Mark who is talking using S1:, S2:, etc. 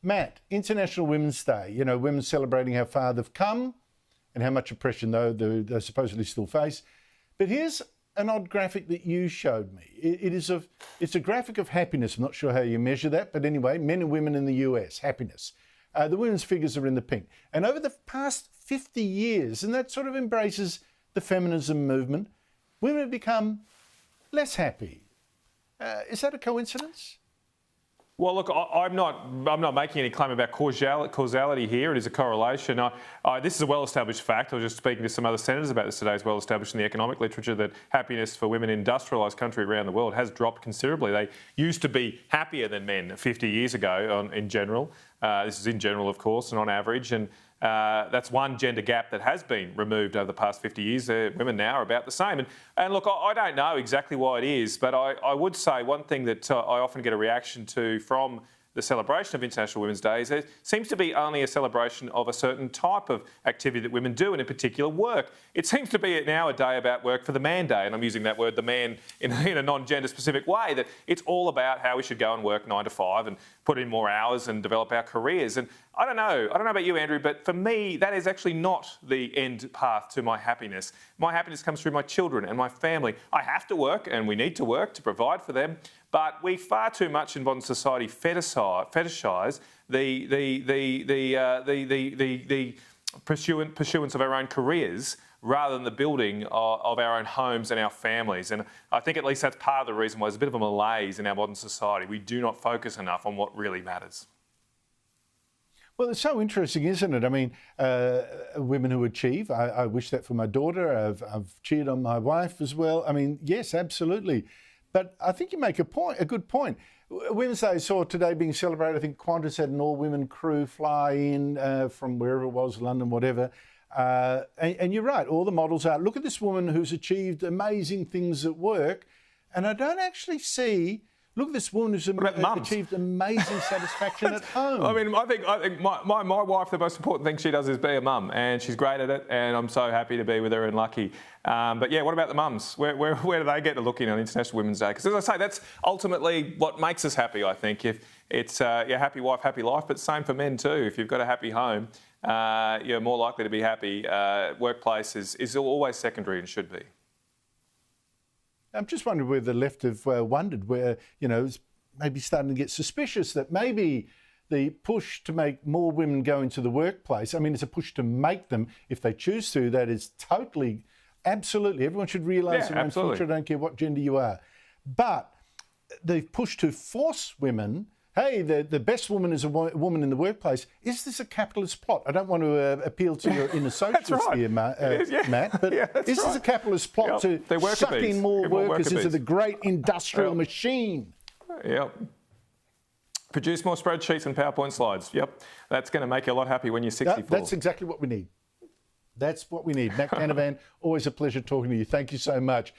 S1: Matt, International Women's Day, you know, women celebrating how far they've come and how much oppression they supposedly still face. But here's an odd graphic that you showed me. It's a graphic of happiness. I'm not sure how you measure that, but anyway, men and women in the US, happiness. The women's figures are in the pink. And over the past 50 years, and that sort of embraces the feminism movement, women have become less happy. Is that a coincidence?
S2: Well, look, I'm not making any claim about causality here. It is a correlation. This is a well-established fact. I was just speaking to some other senators about this today. It's well-established in the economic literature that happiness for women in industrialised countries around the world has dropped considerably. They used to be happier than men 50 years ago in general. This is in general, of course, and on average. And that's one gender gap that has been removed over the past 50 years. Women now are about the same. And look, I don't know exactly why it is, but I would say one thing that I often get a reaction to from the celebration of International Women's Day is there seems to be only a celebration of a certain type of activity that women do, and in particular work. It seems to be now a day about work for the man day, and I'm using that word, the man, in a non-gender specific way, that it's all about how we should go and work 9 to 5 and put in more hours and develop our careers. And I don't know about you, Andrew, but for me, that is actually not the end path to my happiness. My happiness comes through my children and my family. I have to work, and we need to work to provide for them, but we far too much in modern society fetishise the pursuance of our own careers rather than the building of our own homes and our families. And I think at least that's part of the reason why there's a bit of a malaise in our modern society. We do not focus enough on what really matters.
S1: Well, it's so interesting, isn't it? I mean, women who achieve, I wish that for my daughter. I've cheered on my wife as well. I mean, yes, absolutely. But I think you make a good point. Women's Day saw today being celebrated. I think Qantas had an all-women crew fly in from wherever it was, London, whatever. And you're right, all the models are, look at this woman who's achieved amazing things at work. And I don't actually see, look at this woman who's achieved amazing satisfaction at home.
S2: I mean, I think my wife, the most important thing she does is be a mum, and she's great at it, and I'm so happy to be with her and lucky. But yeah, what about the mums? Where do they get to look in on International Women's Day? Because as I say, that's ultimately what makes us happy, I think. If it's your happy wife, happy life, but same for men too. If you've got a happy home, you're more likely to be happy. Workplace is always secondary and should be.
S1: I'm just wondering where the left have wondered, where, you know, it's maybe starting to get suspicious that maybe the push to make more women go into the workplace, I mean, it's a push to make them, if they choose to, that is totally, absolutely, everyone should realise their own future, I don't care what gender you are. But the push to force women, hey, the best woman is a woman in the workplace. Is this a capitalist plot? I don't want to appeal to your inner socialist here, Matt, but is this a capitalist plot to suck in more workers into the great industrial machine?
S2: Yep. Produce more spreadsheets and PowerPoint slides. Yep. That's going to make you a lot happy when you're 64.
S1: That's exactly what we need. That's what we need. Matt Canavan, always a pleasure talking to you. Thank you so much.